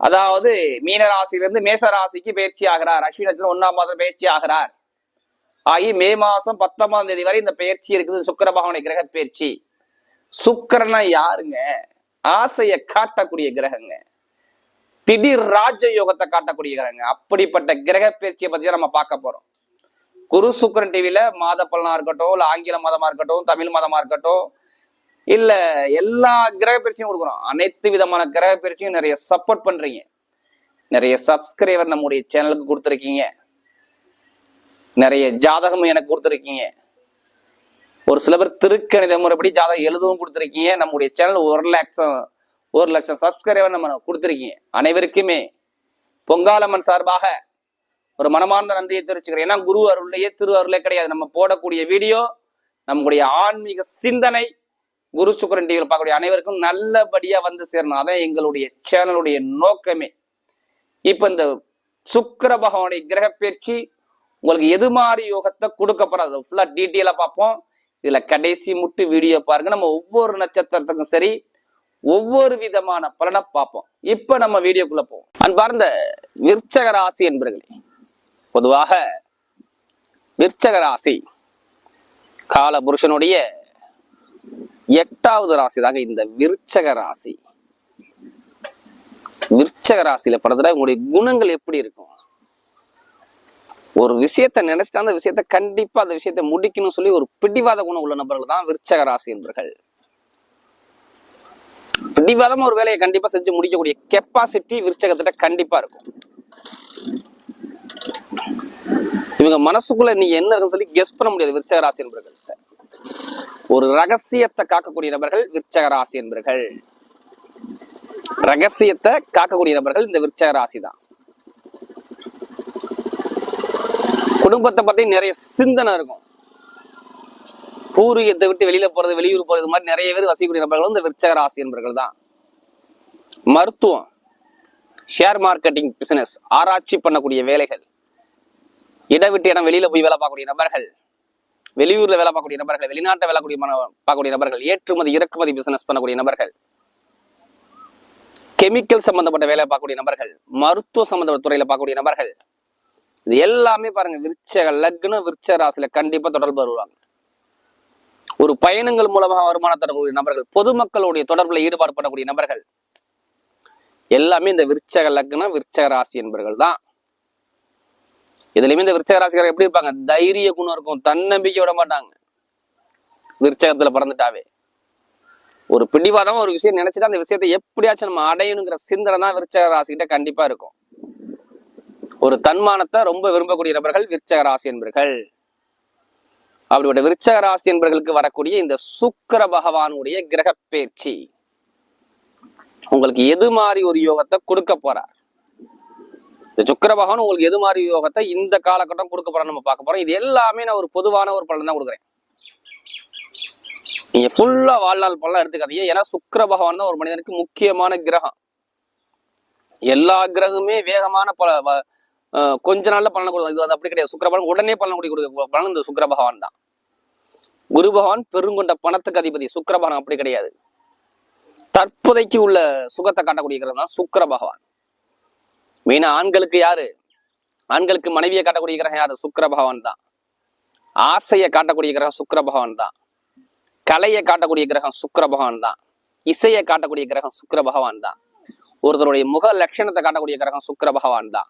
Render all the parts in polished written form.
அதாவது மீன ராசியிலிருந்து மேச ராசிக்கு பயிற்சி ஆகிறார். அஸ்வினி நட்சத்திரம் 1ஆம் மாதம் பயிற்சி ஆகிறார். ஆகி மே மாசம் 19ஆம் தேதி வரை இந்த பயிற்சி இருக்குது. சுக்கிர பகவானுடைய கிரக பயிற்சி. சுக்கிரனா யாருங்க? ஆசையை காட்டக்கூடிய கிரகங்க. திடீர் ராஜ யோகத்தை காட்டக்கூடிய கிரகங்க. அப்படிப்பட்ட கிரக பயிற்சியை பத்தி நம்ம பார்க்க போறோம். குரு சுக்கிரன் டிவில மாத பலனா இருக்கட்டும், இல்ல ஆங்கில மாதமா இருக்கட்டும், தமிழ் மாதமா இருக்கட்டும், இல்ல எல்லா கிரக பயிற்சியும் கொடுக்குறோம். அனைத்து விதமான கிரக பயிற்சியும் நிறைய சப்போர்ட் பண்றீங்க. நிறைய சப்ஸ்கிரைபர் நம்முடைய சேனலுக்கு கொடுத்துருக்கீங்க. நிறைய ஜாதகம் எனக்கு கொடுத்துருக்கீங்க. ஒரு சில பேர் திருக்கணித முறைப்படி ஜாதகம் எழுதவும் கொடுத்துருக்கீங்க. நம்முடைய சேனல் 1 லட்சம் சப்ஸ்கிரைபர் நம்ம கொடுத்துருக்கீங்க. அனைவருக்குமே பொங்காலம்மன் சார்பாக ஒரு மனமார்ந்த நன்றியை தெரிவிச்சுக்கிறேன். ஏன்னா குரு அருள்லையே திரு அருளே கிடையாது. நம்ம போடக்கூடிய வீடியோ நம்முடைய ஆன்மீக சிந்தனை குரு சுக்கிரன் டிவியில் பார்க்கக்கூடிய அனைவருக்கும் நல்லபடியா வந்து சேரணும். அதான் எங்களுடைய சேனலுடைய நோக்கமே. இப்ப இந்த சுக்கிர பகவானுடைய கிரக பயிற்சி உங்களுக்கு எது மாதிரி யோகத்தை கொடுக்க போறாது ஃபுல்லா டீட்டெயிலா பார்ப்போம். இதுல கடைசி முட்டு வீடியோ பாருங்க. நம்ம ஒவ்வொரு நட்சத்திரத்துக்கும் சரி ஒவ்வொரு விதமான பலனை பார்ப்போம். இப்ப நம்ம வீடியோக்குள்ள போவோம். அன்பார்ந்த விருச்சக ராசி என்பர்களே, பொதுவாக விருச்சக ராசி கால புருஷனுடைய 8வது ராசி தாங்க இந்த விருச்சக ராசி. விருச்சக ராசியில பிறந்தா உங்களுடைய குணங்கள் எப்படி இருக்கும்? ஒரு விஷயத்த நினைச்சிட்டா அந்த விஷயத்த கண்டிப்பா அந்த விஷயத்த முடிக்கணும்னு சொல்லி ஒரு பிடிவாத குணம் உள்ள நபர்கள் தான் விருச்சக ராசி என்பர்கள். பிடிவாதமா ஒரு வேலையை கண்டிப்பா செஞ்சு முடிக்கக்கூடிய கெப்பாசிட்டி விருச்சகத்திட்ட கண்டிப்பா இருக்கும். இவங்க மனசுக்குள்ள நீ என்ன இருக்குன்னு சொல்லி கெஸ் பண்ண முடியாது. விருச்சக ராசி என்பர்கள் ஒரு ரகசியத்தை காக்கக்கூடிய நபர்கள் விருச்சக ராசி என்பர்கள். ரகசியத்தை காக்கக்கூடிய நபர்கள் இந்த விருச்சக ராசி தான். குடும்பத்தை பத்தி நிறைய சிந்தனை இருக்கும். பூர்வீகத்தை விட்டு வெளியில போறது, வெளியூர் போறது மாதிரி நிறைய பேர் வசிக்கக்கூடிய நபர்களும் இந்த விருச்சக ராசி என்பர்கள் தான். மருத்துவம், ஷேர் மார்க்கெட்டிங் பிசினஸ், ஆராய்ச்சி பண்ணக்கூடிய வேலைகள், இடம் விட்டு இடம் வெளியில போய் வேலை பார்க்கக்கூடிய நபர்கள், வெளியூர்ல வேலை பார்க்கக்கூடிய நபர்கள், வெளிநாட்டை வேலை பார்க்கக்கூடிய நபர்கள், ஏற்றுமதி இறக்குமதி பிசினஸ் பண்ணக்கூடிய நபர்கள், கெமிக்கல் சம்பந்தப்பட்ட வேலை பார்க்கக்கூடிய நபர்கள், மருத்துவ சம்பந்தப்பட்ட துறையில பார்க்கக்கூடிய நபர்கள், இது எல்லாமே பாருங்க விருச்சக லக்னம் விருச்சக ராசியில கண்டிப்பா தொடர்பு வருவாங்க. ஒரு பயணங்கள் மூலமாக வருமானம் தரக்கூடிய நபர்கள், பொதுமக்களுடைய தொடர்புல ஈடுபாடு பண்ணக்கூடிய நபர்கள் எல்லாமே இந்த விருச்சக லக்னம் விருச்சக ராசி என்பர்கள் தான். இதுலயுமே இந்த விருச்சக ராசிக்காரர் எப்படி இருப்பாங்க? தைரிய குணம் இருக்கும், தன்னம்பிக்கை விட மாட்டாங்க. விருச்சகத்துல பிறந்துட்டாவே ஒரு பிடிவாதமா ஒரு விஷயம் நினைச்சுட்டா அந்த விஷயத்தை எப்படியாச்சும் நம்ம அடையணுங்கிற சிந்தனை தான் விருச்சக ராசிக்கிட்ட கண்டிப்பா இருக்கும். ஒரு தன்மானத்தை ரொம்ப விரும்பக்கூடிய நபர்கள் விருச்சக ராசி என்பர்கள். அப்படிப்பட்ட விருச்சக ராசி என்பர்களுக்கு வரக்கூடிய இந்த சுக்கிர பகவானுடைய கிரக பயிற்சி உங்களுக்கு எது மாதிரி ஒரு யோகத்தை கொடுக்க போறார்? இந்த சுக்கிர பகவான் உங்களுக்கு எது மாதிரி யோகத்தை இந்த காலகட்டம் கொடுக்க போறான்னு நம்ம பார்க்க போறோம். இது எல்லாமே நான் ஒரு பொதுவான ஒரு பலன் தான் கொடுக்குறேன். நீங்க ஃபுல்லா வாழ்நாள் பலன் எடுத்துக்காதீங்க. ஏன்னா சுக்கிர பகவான் தான் ஒரு மனிதனுக்கு முக்கியமான கிரகம். எல்லா கிரகமே வேகமான கொஞ்ச நாள்ல பலனை கொடுக்கும். இது அப்படி கிடையாது. சுக்கிர பகவான் உடனே பலன் கொடுக்க பலன் இந்த சுக்கிர பகவான் தான். குரு பகவான் பெருங்கொண்ட பணத்துக்கு அதிபதி. சுக்கிர பகவான் அப்படி கிடையாது. தற்போதைக்கு உள்ள சுகத்தை காட்டக்கூடிய கிரகம் தான் சுக்கிர பகவான். மெயினா ஆண்களுக்கு யாரு? ஆண்களுக்கு மனைவியை காட்டக்கூடிய கிரகம் யாரு? சுக்கிர பகவான் தான். ஆசையை காட்டக்கூடிய கிரகம் சுக்கிர பகவான் தான். கலையை காட்டக்கூடிய கிரகம் சுக்கிர பகவான் தான். இசையை காட்டக்கூடிய கிரகம் சுக்கிர பகவான் தான். ஒருத்தருடைய முக லட்சணத்தை காட்டக்கூடிய கிரகம் சுக்கிர பகவான் தான்.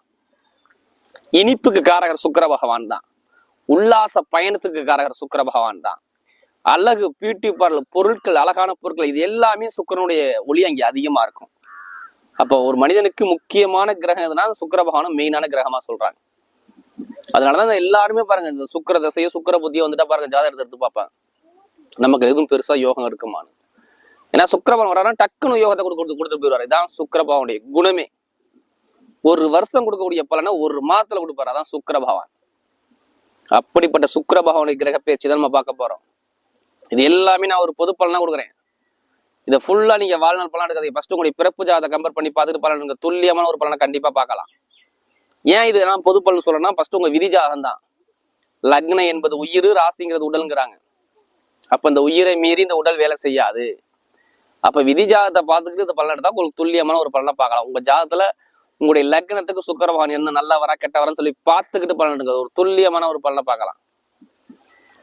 இனிப்புக்கு காரகர் சுக்கிர பகவான் தான். உல்லாச பயணத்துக்கு காரகர் சுக்கிர பகவான் தான். அழகு, பியூட்டி பார்லர் பொருட்கள், அழகான பொருட்கள், இது எல்லாமே சுக்கிரனுடைய ஒளி அங்கே அதிகமா இருக்கும். அப்போ ஒரு மனிதனுக்கு முக்கியமான கிரகம் எதுனா சுக்கிர பகவானும் மெயினான கிரகமா சொல்றாங்க. அதனாலதான் எல்லாருமே பாருங்க இந்த சுக்கிர தசையோ சுக்கிர புத்தியோ வந்துட்டா பாருங்க ஜாதகத்தை எடுத்து பார்ப்பாங்க, நமக்கு எதுவும் பெருசா யோகம் இருக்குமான்னு. ஏன்னா சுக்கிர பகவான் வராருன்னா டக்குன்னு யோகத்தை கொடுத்துட்டு போயிடுவாரு. இதான் சுக்கிர பகவானுடைய குணமே. ஒரு வருஷம் கொடுக்கக்கூடிய பலனை ஒரு மாதத்துல கொடுப்பாரு. அதான் சுக்கிர பகவான். அப்படிப்பட்ட சுக்கிர பகவானுடைய கிரக பயிற்சி தான் நம்ம பார்க்க போறோம். இது எல்லாமே நான் ஒரு பொது பலனா கொடுக்குறேன். இதை ஃபுல்லா நீங்க வாழ்நாள் பலன் எடுக்காதீங்க. ஃபர்ஸ்ட் உங்களுடைய பிறப்பு ஜாதகத்தை கம்பேர் பண்ணி பார்த்துட்டு பலன் துல்லியமான ஒரு பலனை கண்டிப்பா பார்க்கலாம். ஏன் இது நான் பொது பலன் சொல்லணும்னா, ஃபர்ஸ்ட் உங்க விதி ஜாதகம் தான். லக்னம் என்பது உயிர், ராசிங்கிறது உடல்ங்கிறாங்க. அப்ப இந்த உயிரை மீறி இந்த உடல் வேலை செய்யாது. அப்ப விதி ஜாதகத்தை பார்த்துக்கிட்டு இந்த பலன் எடுத்தா உங்களுக்கு துல்லியமான ஒரு பலனை பார்க்கலாம். உங்க ஜாதகத்துல உங்களுடைய லக்னத்துக்கு சுக்கிர பகவான் என்ன நல்லா வரா கெட்ட வரான்னு சொல்லி பார்த்துக்கிட்டு பலன் எடுக்க ஒரு துல்லியமான ஒரு பலனை பார்க்கலாம்.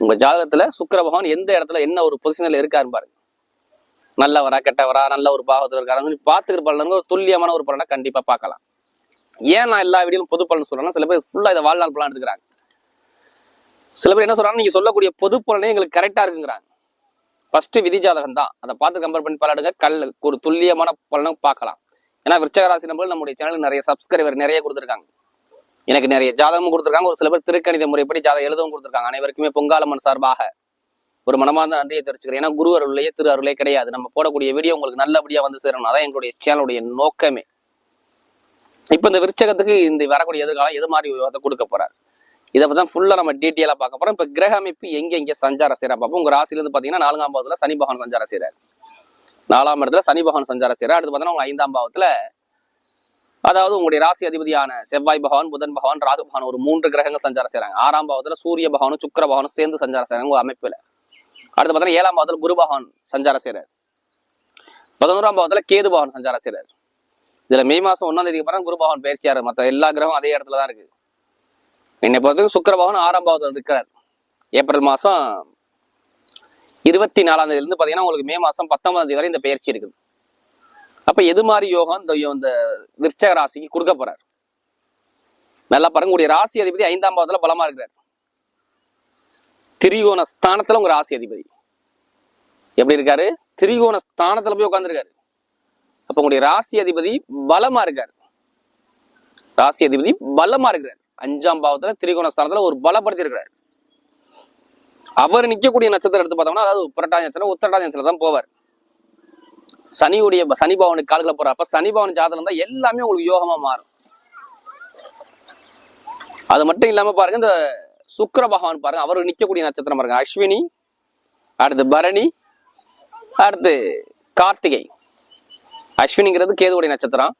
உங்க ஜாதகத்துல சுக்கிர பகவான் எந்த இடத்துல என்ன ஒரு பொசிஷன்ல இருக்காருன்னு பாருங்க. நல்ல வரா கெட்ட வரா நல்ல ஒரு பாகத்துல இருக்காருன்னு சொல்லி பார்த்துக்கிட்டு பலன் ஒரு துல்லியமான ஒரு பலனை கண்டிப்பா பார்க்கலாம். ஏன் நான் எல்லா வீடியும் பொது பலன் சொல்றேன்னா, சில பேர் ஃபுல்லா இதை வாழ்நாள் பலன் எடுத்துக்கிறாங்க. சில பேர் என்ன சொல்றாங்க, நீங்க சொல்லக்கூடிய பொது பலனே எங்களுக்கு கரெக்டா இருக்குங்கிறாங்க. ஃபர்ஸ்ட் விதி ஜாதகம் தான், அதை பார்த்து கம்பேர் பண்ணி பலனுங்க ஒரு துல்லியமான பலனும் பார்க்கலாம். ஏன்னா விருச்சக ராசி நம்பர்கள் நம்முடைய சேனலுக்கு நிறைய சப்ஸ்கிரைபர் நிறைய கொடுத்துருக்காங்க. எனக்கு நிறைய ஜாதகமும் கொடுத்துருக்காங்க. ஒரு சில பேர் திருக்கணித முறைப்படி ஜாதகம் எழுதவும் கொடுத்துருக்காங்க. அனைவருக்குமே பொங்காலம்மன் சார்பாக ஒரு மனமார்ந்த நன்றியை தெரிவிச்சுக்கிறேன். ஏன்னா குரு அருளையே திரு அருளே கிடையாது. நம்ம போடக்கூடிய வீடியோ உங்களுக்கு நல்லபடியா வந்து சேரணும். அதான் எங்களுடைய சேனலுடைய நோக்கமே. இப்ப இந்த விருச்சகத்துக்கு இந்த வரக்கூடிய எதிர்காலம் எது மாதிரி கொடுக்க போறாரு, இதை பத்தி தான் ஃபுல்லா நம்ம டீட்டெயிலா பார்க்க போறோம். இப்ப கிரக அமைப்பு எங்க சஞ்சார செய்யறா பார்ப்போம். உங்க ராசில இருந்து பாத்தீங்கன்னா 4ஆம் பாவத்துல சனி பகவான் சஞ்சாரம் செய்யறாரு. 4ஆம் இடத்துல சனி பகவான் சஞ்சாரம் செய்யறாரு. அடுத்து பாத்தீங்கன்னா உங்க 5ஆம் பாவத்துல, அதாவது உங்களுடைய ராசி அதிபதியான செவ்வாய் பகவான், புதன் பகவான், ராகு பகவான் ஒரு 3 கிரகங்கள் சஞ்சாரம் செய்யறாங்க. 6ஆம் பாவத்துல சூரிய பகவானும் சுக்கிர பகவானும் சேர்ந்து சஞ்சாரம் செய்யறாங்க உங்க அமைப்புல. அடுத்து பாத்தீங்கன்னா 7ஆம் பாவத்துல குரு பகவான் சஞ்சாரம் செய்யறாரு. 11ஆம் பாவத்துல கேது பகவான் சஞ்சாரம் செய்யறாரு. இதுல மே மாசம் 1ஆம் தேதிக்கு அப்புறம் குரு பகவான் பயிற்சியாரு. மற்ற எல்லா கிரகமும் அதே இடத்துல தான் இருக்கு. என்னை பொறுத்தவரைக்கும் சுக்கிர பகவான் 6ஆம் பாவத்துல இருக்கிறார். ஏப்ரல் மாசம் 24ஆம் தேதியில இருந்து பாத்தீங்கன்னா உங்களுக்கு மே மாசம் 19ஆம் தேதி வரை இந்த பயிற்சி இருக்குது. அப்ப எது மாதிரி யோகம் இந்த விருச்சக ராசிக்கு கொடுக்க போறார் நல்லா பாருங்க. உங்களுடைய ராசி அதிபதி 5ஆம் பாவத்துல பலமா இருக்கிறார். திரிகோண ஸ்தானத்துல உங்க ராசி அதிபதி எப்படி இருக்காரு, திரிகோண ஸ்தானத்துல போய் உட்கார்ந்துருக்காரு. அப்ப உங்களுடைய ராசி அதிபதி பலமா இருக்காரு. ராசி அதிபதி பலமா இருக்கிறார். 5ஆம் பாவத்துல திரிகோண ஸ்தானத்துல ஒரு பலப்படுத்தி இருக்கிறார். அவர் நிக்கக்கூடிய நட்சத்திரம் எடுத்து பார்த்தோம்னா, அதாவது புரட்டாதி நட்சத்திரம் உத்திரட்டாதி நட்சத்திரம் தான் போவார். சனி பகவானுக்கு கால்களை போறார். அப்ப சனி பகவான் ஜாதகம் இருந்தா எல்லாமே உங்களுக்கு யோகமா மாறும். அது மட்டும் இல்லாம பாருங்க, இந்த சுக்கிர பகவான் பாருங்க, அவர் நிக்கக்கூடிய நட்சத்திரம் பாருங்க, அஸ்வினி, அடுத்து பரணி, அடுத்து கார்த்திகை. அஸ்வினிங்கிறது கேதுவுடைய நட்சத்திரம்.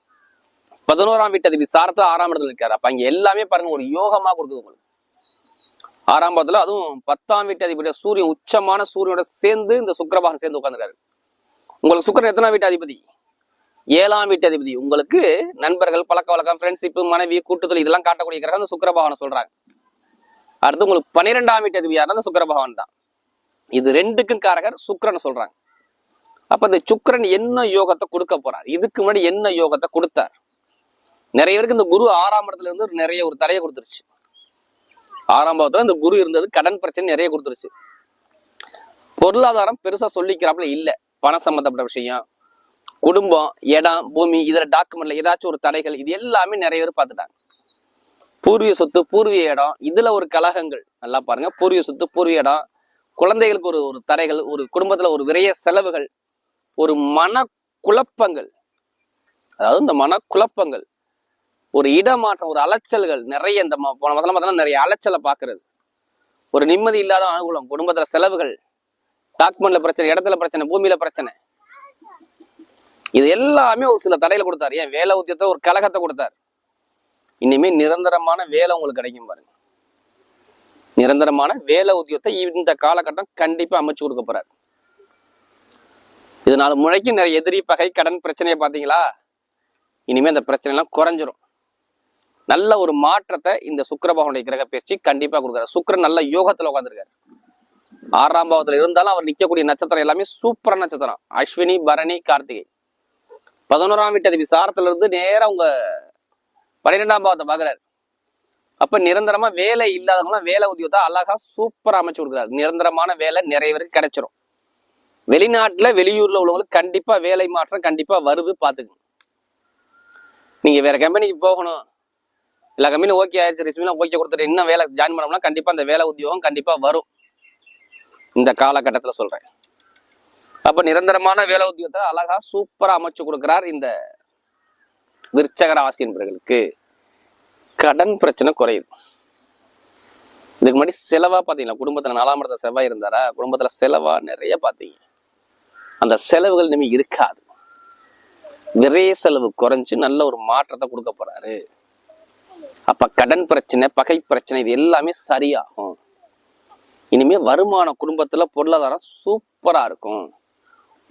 11ஆம் வீட்டு அதிபதி சாரத்தை 6ஆம் இடத்துல இருக்காரு. அப்ப இங்க எல்லாமே பாருங்க ஒரு யோகமா கொடுக்குது உங்களுக்கு. 6ஆம் பாவத்துல, அதுவும் 10ஆம் வீட்டு அதிபதி சூரியன் உச்சமான சூரியனோட சேர்ந்து இந்த சுக்கிர பகவான் சேர்ந்து உட்கார்ந்துருக்காரு. உங்களுக்கு சுக்கிரன் எத்தனாம் வீட்டு அதிபதி? 7ஆம் வீட்டு அதிபதி. உங்களுக்கு நண்பர்கள், பழக்க வழக்கம், ஃப்ரெண்ட்ஷிப், மனைவி, கூட்டுதல் இதெல்லாம் காட்டக்கூடிய கிரகம் இந்த சுக்கிர பகவானை சொல்றாங்க. அடுத்து உங்களுக்கு 12ஆம் வீட்டு அதிபதி யாருன்னா சுக்கிர பகவான் தான். இது 2க்கும் காரகர் சுக்கிரன் சொல்றாங்க. அப்ப இந்த சுக்கிரன் என்ன யோகத்தை கொடுக்க போறார், இதுக்கு முன்னாடி என்ன யோகத்தை கொடுத்தார்? நிறைய பேருக்கு இந்த குரு 6ஆம் இடத்துல இருந்து நிறைய ஒரு தடையை கொடுத்துருச்சு. 6ஆம் பாவத்துல இந்த குரு இருந்தது கடன் பிரச்சனை நிறைய கொடுத்துருச்சு. பொருளாதாரம் பெருசா சொல்லிக்கிறாப்புல இல்ல. பண சம்பந்தப்பட்ட விஷயம், குடும்பம், இடம், பூமி, இதுல டாக்குமெண்ட்ல ஏதாச்சும் ஒரு தடைகள், இது எல்லாமே நிறைய பேர் பார்த்துட்டாங்க. பூர்வீக சொத்து, பூர்வீக இடம், இதுல ஒரு கலகங்கள் நல்லா பாருங்க. பூர்வீக சொத்து, பூர்வீக இடம், குழந்தைகளுக்கு ஒரு தடைகள், ஒரு குடும்பத்துல ஒரு விரைய செலவுகள், ஒரு மன குழப்பங்கள், அதாவது இந்த மன குழப்பங்கள், ஒரு இடமாற்றம், ஒரு அலைச்சல்கள் நிறைய. இந்த போன மாசம் பார்த்தோம்னா நிறைய அலைச்சலை பாக்குறது, ஒரு நிம்மதி இல்லாத அனுகூலம், குடும்பத்துல செலவுகள், டாக்குமெண்ட்ல பிரச்சனை, இடத்துல பிரச்சனை, பூமியில பிரச்சனை, இது எல்லாமே ஒரு சில தடையில கொடுத்தாரு. ஏன் வேலை உத்தியத்தை ஒரு கலகத்தை கொடுத்தாரு. இனிமே நிரந்தரமான வேலை உங்களுக்கு கிடைக்கும் பாருங்க. நிரந்தரமான வேலை உத்தியத்தை இந்த காலகட்டம் கண்டிப்பா அமைச்சு கொடுக்க போறாரு. இதனால முளைக்கும் நிறைய எதிரி, பகை, கடன் பிரச்சனையை பாத்தீங்களா? இனிமே அந்த பிரச்சனை எல்லாம் குறைஞ்சிரும். நல்ல ஒரு மாற்றத்தை இந்த சுக்கிர பகவானுடைய கிரக பயிற்சி கண்டிப்பா கொடுக்குறாரு. சுக்கிரன் நல்ல யோகத்துல உட்காந்துருக்காரு. 6ஆம் பாவத்துல இருந்தாலும் அவர் நிக்கக்கூடிய நட்சத்திரம் எல்லாமே சூப்பரான நட்சத்திரம், அஸ்வினி, பரணி, கார்த்திகை. 11ஆம் வீட்டு அதிபதி சாரத்துல இருந்து நேரம் உங்க 12ஆம் பாவத்தை பாக்குறாரு. அப்ப நிரந்தரமா வேலை இல்லாதவங்களாம் வேலை உத்தியோகத்தை அழகா சூப்பரா அமைச்சு கொடுக்குறாரு. நிரந்தரமான வேலை நிறைய பேருக்கு கிடைச்சிரும். வெளிநாட்டுல வெளியூர்ல உள்ளவங்களுக்கு கண்டிப்பா வேலை மாற்றம் கண்டிப்பா வருது, பாத்துக்கணும். நீங்க வேற கம்பெனிக்கு போகணும், எல்லா கம்பெனியும் ஓகே ஆயிடுச்சு, ரெஸ்யூம்லாம் ஓகே கொடுத்துட்டு இன்னும் வேலை ஜாயின் பண்ணோம்னா கண்டிப்பா அந்த வேலை உத்தியோகம் கண்டிப்பா வரும் இந்த காலகட்டத்துல சொல்றேன். அப்ப நிரந்தரமான வேலை உத்தியோகத்தை அழகா சூப்பரா அமைச்சு கொடுக்கிறார். இந்த விருச்சக ராசி என்பவர்களுக்கு கடன் பிரச்சனை குறையுது. இதுக்கு முன்னாடி செலவா பாத்தீங்களா, குடும்பத்துல 4ஆம் இடத்துல செவ்வாய் இருந்தாரா, குடும்பத்துல செலவா நிறைய பாத்தீங்க. அந்த செலவுகள் இனிமே இருக்காது. விரைய செலவு குறைஞ்சு நல்ல ஒரு மாற்றத்தை கொடுக்க போறாரு. அப்ப கடன் பிரச்சனை, பகை பிரச்சனை, இது எல்லாமே சரியாகும். இனிமே வருமான குடும்பத்துல பொருளாதாரம் சூப்பரா இருக்கும்.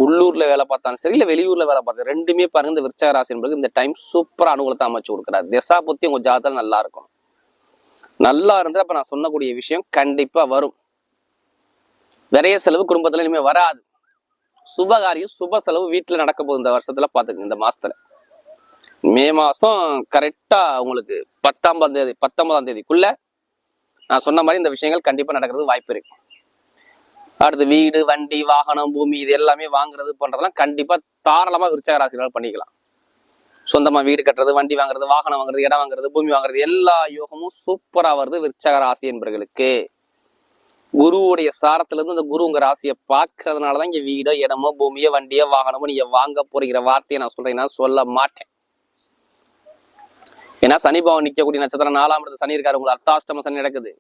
உள்ளூர்ல வேலை பார்த்தாலும் சரி இல்ல வெளியூர்ல வேலை பார்த்தா ரெண்டுமே பாருங்க இந்த விருச்சக ராசி என்பது இந்த டைம் சூப்பரா அனுகூலத்தை அமைச்சு கொடுக்குறாரு. திசா புத்தி உங்க ஜாதகம் நல்லா இருக்கும். நல்லா இருந்தா அப்ப நான் சொன்னக்கூடிய விஷயம் கண்டிப்பா வரும். நிறைய செலவு குடும்பத்துல இனிமே வராது. சுபகாரியம் சுப செலவு வீட்டுல நடக்க போகுது இந்த வருஷத்துல பாத்துக்கங்க. இந்த மாசத்துல மே மாசம் கரெக்டா உங்களுக்கு 19ஆம் தேதிக்குள்ள நான் சொன்ன மாதிரி இந்த விஷயங்கள் கண்டிப்பா நடக்கிறது வாய்ப்பு இருக்கு. அடுத்து வீடு வண்டி வாகனம் பூமி இது எல்லாமே வாங்குறது பண்றதெல்லாம் கண்டிப்பா தாராளமா விருச்சக ராசினால் பண்ணிக்கலாம். சொந்தமா வீடு கட்டுறது, வண்டி வாங்குறது, வாகனம் வாங்குறது, இடம் வாங்குறது, பூமி வாங்குறது எல்லா யோகமும் சூப்பரா வருது விருச்சக ராசி என்பவர்களுக்கு. குருவுடைய சாரத்துல இருந்து இந்த குரு உங்க ராசியை பாக்குறதுனாலதான் இங்க வீடோ இடமோ பூமியோ வண்டியோ வாகனமோ நீங்க வாங்க போறீங்கிற வார்த்தையை நான் சொல்றேன்னா சொல்ல மாட்டேன். ஏன்னா சனி பவன் நிக்கக்கூடிய நட்சத்திரம் 4ஆம் இடத்துல சனி இருக்காரு. உங்களுக்கு அர்த்தாஷ்டம சனி நடக்குது.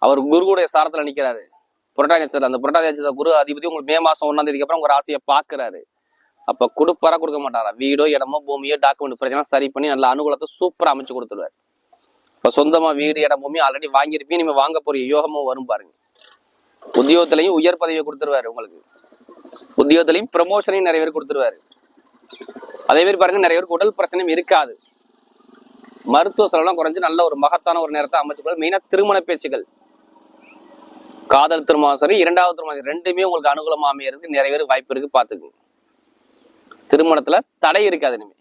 அவர் குருவுடைய சாரத்துல நிக்கிறாரு. புரட்டாதி நட்சத்திரம், அந்த புரட்டாதி நட்சத்திரம் குரு அதிபதி உங்களுக்கு மே மாசம் 1ஆம் தேதிக்கு அப்புறம் உங்க ராசியை பாக்குறாரு. அப்ப கொடுப்பாரா கொடுக்க மாட்டாரா? வீடோ இடமோ பூமியோ டாக்குமெண்ட் பிரச்சனை சரி பண்ணி நல்ல அனுகூலத்தை சூப்பரா அமைச்சு கொடுத்துருவாரு. இப்ப சொந்தமா வீடு இடம் பூமி ஆல்ரெடி வாங்கியிருப்பீங்க, நீங்க வாங்க போற யோகமும் வரும் பாருங்க. உத்தியோகத்திலையும் உயர் பதவியை கொடுத்துருவாரு. உங்களுக்கு உத்தியோகத்திலையும் ப்ரமோஷனையும் நிறைய பேர் கொடுத்துருவாரு. அதே மாதிரி பாருங்க நிறைய பேருக்கு உடல் பிரச்சனையும் இருக்காது. மருத்துவ செலவுலாம் குறைஞ்சு நல்ல ஒரு மகத்தான ஒரு நேரத்தை அமைச்சுக்கொள்ள. மெயினா திருமண பேச்சுகள், காதல் திருமணம் சரி 2வது திருமணம் ரெண்டுமே உங்களுக்கு அனுகூலமா அமையறதுக்கு நிறைய பேர் வாய்ப்பு இருக்கு. பாத்துக்குங்க. திருமணத்துல தடை இருக்காது. இனிமே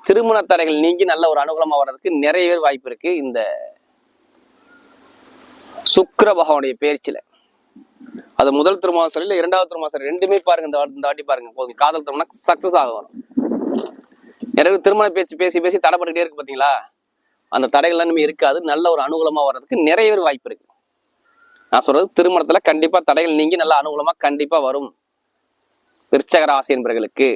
திருமண தடைகள் நீங்கி நல்ல ஒரு அனுகூலமா வர்றதுக்கு நிறைய பேர் வாய்ப்பு இருக்கு இந்த சுக்கிர பகவானுடைய பயிற்சியில. அது முதல் திருமணம் சரி இல்ல 2வது திருமணம் சரி ரெண்டுமே பாருங்க இந்த வாட்டி பாருங்க காதல் திருமணம் சக்சஸ் ஆக வரும். நிறைய திருமண பேச்சு பேசி பேசி தடைப்பட்டுட்டே இருக்கு பாத்தீங்களா? அந்த தடைகள்லாம் இனிமே இருக்காது. நல்ல ஒரு அனுகூலமா வர்றதுக்கு நிறைய பேர் வாய்ப்பு இருக்கு. நான் சொல்றது திருமணத்துல கண்டிப்பா தடைகள் நீங்கி நல்ல அனுகூலமா கண்டிப்பா வரும் விருச்சக ராசி என்பவர்களுக்கு.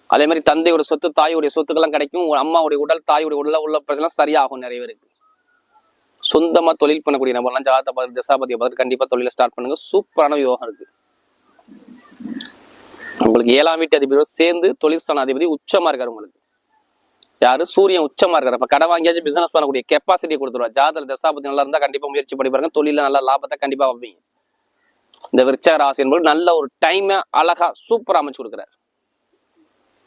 அதே மாதிரி தந்தையோட சொத்து தாயோடைய சொத்துக்கெல்லாம் கிடைக்கும். அம்மாவுடைய உடல் தாயோடைய உடல் உள்ள பிரச்சனை சரியாகும். நிறைய பேருக்கு சொந்தமா தொழில் பண்ணக்கூடிய நபர்லாம் ஜாதகத்தை பார்த்து தசாபதியை பார்த்து கண்டிப்பா தொழிலை ஸ்டார்ட் பண்ணுங்க. சூப்பரான யோகம் இருக்கு. உங்களுக்கு 7ஆம் வீட்டு அதிபதியோட சேர்ந்து தொழில்ஸ்தான அதிபதி உச்சமா இருக்காரு. உங்களுக்கு யாரு? சூரியன் உச்சமா இருக்காரு. அப்ப கடை வாங்கியாச்சு பிசினஸ் பண்ணக்கூடிய கெப்பாசிட்டியை கொடுத்துருவாரு. ஜாதக தசாபதி நல்லா இருந்தா கண்டிப்பா முயற்சி பண்ணி பாருங்க. தொழில நல்ல லாபத்தை கண்டிப்பா வைப்பீங்க. இந்த விருச்சக ராசி என்பது நல்ல ஒரு டைமை அழகா சூப்பரா அமைச்சு கொடுக்குறாரு.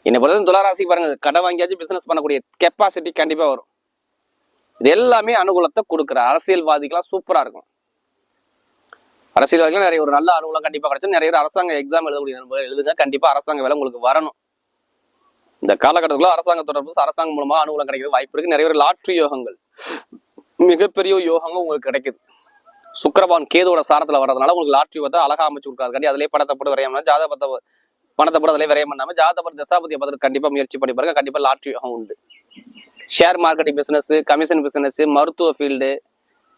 என்னை பொறுத்த துளாராசி பாருங்க, கடை வாங்கியாச்சு பிசினஸ் பண்ணக்கூடிய கெப்பாசிட்டி கண்டிப்பா வரும். இது எல்லாமே அனுகூலத்தை கொடுக்குற அரசியல்வாதிகளாம் சூப்பரா இருக்கும். அரசியல்வாதிகள் நிறைய ஒரு நல்ல அனுகூலம் கண்டிப்பா கிடைக்கும். நிறைய அரசாங்க எக்ஸாம் எழுதக்கூடிய நண்பர்கள் எழுதுங்க. கண்டிப்பா அரசாங்க வேலை உங்களுக்கு வரணும். இந்த காலகட்டத்துல அரசாங்க தொடர்பு அரசாங்கம் மூலமா அனுகூலம் கிடைக்கிறது வாய்ப்பு இருக்கு. நிறைய ஒரு லாட்ரி யோகங்கள் மிகப்பெரிய யோகங்கள் உங்களுக்கு கிடைக்குது. சுக்கிரபகவான் கேதுவோட சாரத்துல வர்றதுனால உங்களுக்கு லாட்ரி யோகத்தை அழகா அமைச்சு கொடுக்காது. கண்டி அதிலே பணத்தை போட்டு விரையாம ஜாதகத்தை பணத்தை போட்டு அதிலே விரையம் பண்ணாம ஜாதகப்படி தசாபதியை பார்த்து கண்டிப்பா முயற்சி பண்ணி பாருங்க. கண்டிப்பா லாட்ரி யோகம் உண்டு. Share marketing business, commission business, மருத்துவ ஃபீல்டு,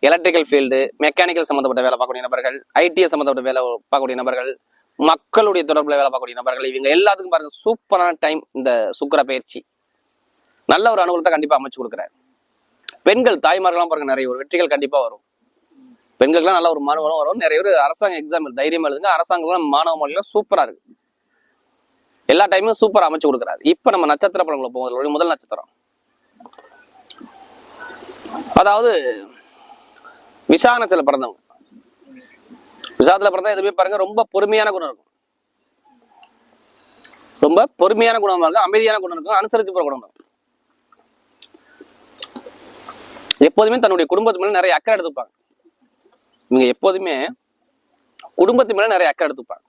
எலக்ட்ரிக்கல் ஃபீல்டு, மெக்கானிக்கல் சம்பந்தப்பட்ட வேலை பார்க்கக்கூடிய நபர்கள், ஐடிஎஸ் சம்பந்தப்பட்ட வேலை பார்க்கக்கூடிய நபர்கள், மக்களுடைய தொடர்புல வேலை பார்க்கக்கூடிய நபர்கள், இவங்க எல்லாத்துக்கும் பாருங்க சூப்பரான டைம் இந்த சுக்கிர பயிற்சி. நல்ல ஒரு அனுகூலத்தை கண்டிப்பா அமைச்சு கொடுக்குறாரு. பெண்கள் தாய்மார்கள்லாம் பாருங்க நிறைய ஒரு வெற்றிகள் கண்டிப்பா வரும். பெண்களுக்குலாம் நல்ல ஒரு மாணவர்களும் வரும். நிறைய ஒரு அரசாங்க எக்ஸாம் தைரியமா எழுதுங்க. அரசாங்கம் மாணவ மொழிகள் சூப்பரா இருக்கு. எல்லா டைமும் சூப்பரா அமைச்சு கொடுக்குறாரு. இப்ப நம்ம நட்சத்திர பலன்களை போவோம். முதல் நட்சத்திரம் அதாவது விசாகத்துல பிறந்தவங்க. விசாகத்துல பிறந்தா எதுவுமே பாருங்க ரொம்ப பொறுமையான குணம் இருக்கும். ரொம்ப பொறுமையான குணம் இருக்கும், அமைதியான குணம் இருக்கும், அனுசரிச்சு போற குணம் இருக்கும். எப்போதுமே தன்னுடைய குடும்பத்து மேல நிறைய அக்கறை எடுத்துப்பாங்க. இவங்க எப்போதுமே குடும்பத்து மேல நிறைய அக்கறை எடுத்துப்பாங்க.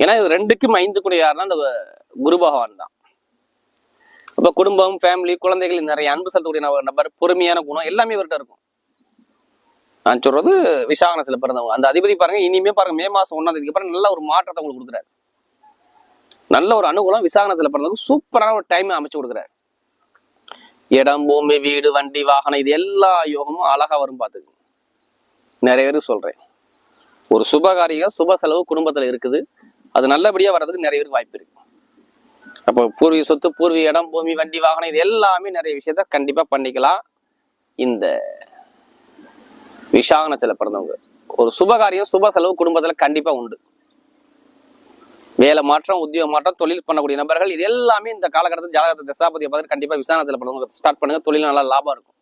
ஏன்னா இது 2க்கும் 5 கூட யாருன்னா அந்த குரு பகவான் தான். அப்ப குடும்பம், ஃபேமிலி, குழந்தைகள் நிறைய அன்பு செலுத்தக்கூடிய நபர், பொறுமையான குணம் எல்லாமே இவர்கிட்ட இருக்கும். நான் சொல்றது விசாகத்துல பிறந்தவங்க. அந்த அதிபதி பாருங்க இனிமே பாருங்க மே மாசம் 1ஆம் தேதிக்கு அப்புறம் நல்ல ஒரு மாற்றத்தை உங்களுக்கு கொடுக்குறாரு. நல்ல ஒரு அனுகூலம் விசாகத்துல பிறந்தவங்க சூப்பரான ஒரு டைம் அமைச்சு கொடுக்குறாரு. இடம் பூமி வீடு வண்டி வாகனம் இது எல்லா யோகமும் அழகா வரும். பாத்துக்கு நிறைய பேருக்கு சொல்றேன். ஒரு சுபகாரியம் சுப செலவு குடும்பத்துல இருக்குது. அது நல்லபடியா வர்றதுக்கு நிறைய பேருக்கு வாய்ப்பு இருக்கு. அப்போ பூர்வீக சொத்து, பூர்வீக இடம், பூமி, வண்டி, வாகனம் இது எல்லாமே நிறைய விஷயத்த கண்டிப்பா பண்ணிக்கலாம். இந்த விசாகத்துல பிறந்தவங்க ஒரு சுபகாரியம் சுப செலவு குடும்பத்துல கண்டிப்பா உண்டு. வேலை மாற்றம், உத்தியோக மாற்றம், தொழில் பண்ணக்கூடிய நபர்கள் இது எல்லாமே இந்த காலகட்டத்தில் ஜாதகத்தை தசாபதியை பார்த்து கண்டிப்பா விசாகத்துல பிறந்தவங்க ஸ்டார்ட் பண்ணுங்க. தொழில் நல்லா லாபம் இருக்கும்.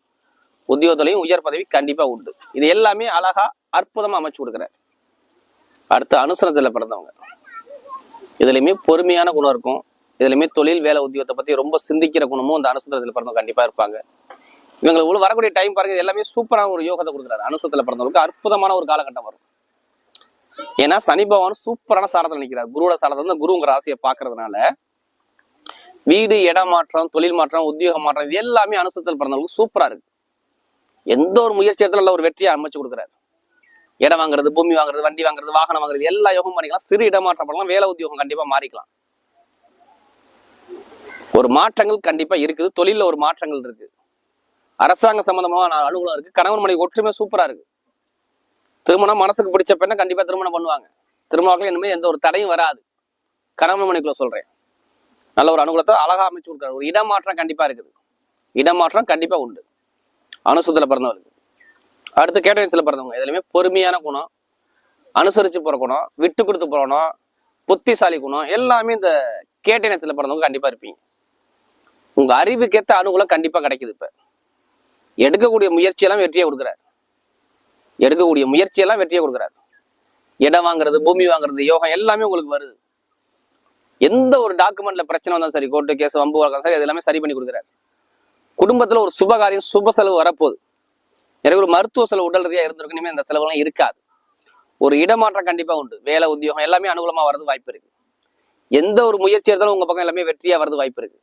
உத்தியோகத்திலையும் உயர் பதவி கண்டிப்பா உண்டு. இது எல்லாமே அழகா அற்புதமா அமைச்சு கொடுக்குறாரு. அடுத்து அனுசரத்துல பிறந்தவங்க இதுலயுமே பொறுமையான குணம் இருக்கும். இதுலயுமே தொழில் வேலை உத்தியோகத்தை பத்தி ரொம்ப சிந்திக்கிற குணமும் அந்த அனுசத்துல பிறந்தவங்க கண்டிப்பா இருப்பாங்க. இவங்களுக்கு உள்ள வரக்கூடிய டைம் பாருங்க, எல்லாமே சூப்பரான ஒரு யோகத்தை கொடுக்குறாரு. அனுசத்துல பிறந்தவங்களுக்கு அற்புதமான ஒரு காலகட்டம் வரும். ஏன்னா சனி பகவான் சூப்பரான சாரத்துல நிற்கிறார். குருவோட சாரத்துல வந்து குருங்கிற ராசியை பாக்குறதுனால வீடு, இடம் மாற்றம், தொழில் மாற்றம், உத்தியோக மாற்றம், இது எல்லாமே அனுசத்தில் பிறந்தவங்களுக்கு சூப்பரா இருக்கு. எந்த ஒரு முயற்சி இடத்துல நல்ல ஒரு வெற்றியை அமைச்சு கொடுக்குறாரு. இடம் வாங்குறது, பூமி வாங்குறது, வண்டி வாங்குறது, வாகனம் வாங்குறது, எல்லா யோகம் பண்ணிக்கலாம். சிறு இடமாற்றம் பண்ணலாம். வேலை உத்தியோகம் கண்டிப்பா மாறிக்கலாம். ஒரு மாற்றங்கள் கண்டிப்பா இருக்குது. தொழில ஒரு மாற்றங்கள் இருக்கு. அரசாங்க சம்பந்தமான அனுகூலம் இருக்கு. கணவன் மனைவி ஒற்றுமை சூப்பரா இருக்கு. திருமணம் மனசுக்கு பிடிச்ச பெண்ணை கண்டிப்பா திருமணம் பண்ணுவாங்க. திருமணம் இனிமே எந்த ஒரு தடையும் வராது. கணவன் மனைவிக்குள்ள சொல்றேன், நல்ல ஒரு அனுகூலத்தை அழகா அமைச்சு கொடுக்குறாரு. ஒரு இடமாற்றம் கண்டிப்பா இருக்குது. இடமாற்றம் கண்டிப்பா உண்டு அனுசத்துல பிறந்தவருக்கு. அடுத்து கேட்டரிங்ஸ்ல பிறந்தவங்க இதுலயுமே பொறுமையான குணம், அனுசரிச்சு போற குணம், விட்டு கொடுத்து போறணும், புத்திசாலி குணம், எல்லாமே இந்த கேட்டரிங்ஸ்ல பிறந்தவங்க கண்டிப்பா இருப்பீங்க. உங்க அறிவுக்கேத்த அனுகூலம் கண்டிப்பா கிடைக்குது. இப்ப எடுக்கக்கூடிய முயற்சியெல்லாம் வெற்றியை கொடுக்குறாரு. எடுக்கக்கூடிய முயற்சியெல்லாம் வெற்றியை கொடுக்குறாரு. இடம் வாங்குறது, பூமி வாங்குறது, யோகம் எல்லாமே உங்களுக்கு வருது. எந்த ஒரு டாக்குமெண்ட்ல பிரச்சனை வந்தாலும் சரி, கோர்ட்டு கேஸ், வம்பு வழக்கம் சரி, அது எல்லாமே சரி பண்ணி கொடுக்குறாரு. குடும்பத்துல ஒரு சுபகாரியம், சுப செலவு வரப்போகுது. எனக்கு ஒரு மருத்துவ செலவு உடல் ரீதியா இருந்திருக்கு. இனிமே இந்த செலவுலாம் இருக்காது. ஒரு இடமாற்றம் கண்டிப்பா உண்டு. வேலை உத்தியோகம் எல்லாமே அனுகூலமா வரது வாய்ப்பு இருக்கு. எந்த ஒரு முயற்சி எடுத்தாலும் உங்க பக்கம் எல்லாமே வெற்றியா வரது வாய்ப்பு இருக்கு.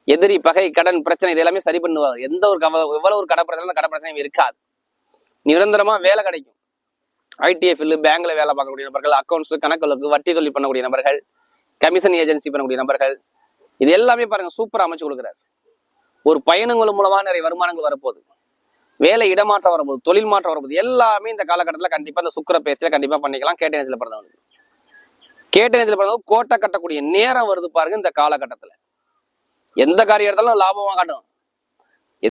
எதிரி, பகை, கடன் பிரச்சனை இது எல்லாமே சரி பண்ணுவாங்க. எந்த ஒரு எவ்வளவு ஒரு கடை பிரச்சனை, கடை பிரச்சனையும் இருக்காது. நிரந்தரமா வேலை கிடைக்கும். ஐடிஎஃப்ல பேங்க்ல வேலை பார்க்கக்கூடிய நபர்கள், அக்கௌண்ட்ஸ், கணக்குகளுக்கு வட்டி தொழில் பண்ணக்கூடிய நபர்கள், கமிஷன் ஏஜென்சி பண்ணக்கூடிய நபர்கள், இது எல்லாமே பாருங்க சூப்பரா அமைச்சு கொடுக்குறாரு. ஒரு பயணங்கள் மூலமா நிறைய வருமானங்கள் வரப்போகுது. வேலை இடமாற்றம் வரப்போகுது, தொழில் மாற்றம் வரப்போகுது. எல்லாமே இந்த காலகட்டத்தில் கண்டிப்பா இந்த சுக்கிர பேசில கண்டிப்பா பண்ணிக்கலாம். கேட்டரிங்ஸ்ல பிறந்தவங்களுக்கு கேட்டரிங்ஸ்ல பிறந்தவங்க கோட்டை கட்டக்கூடிய நேரம் வருது பாருங்க. இந்த காலகட்டத்துல எந்த காரியம் எடுத்தாலும் லாபமா காட்டும்.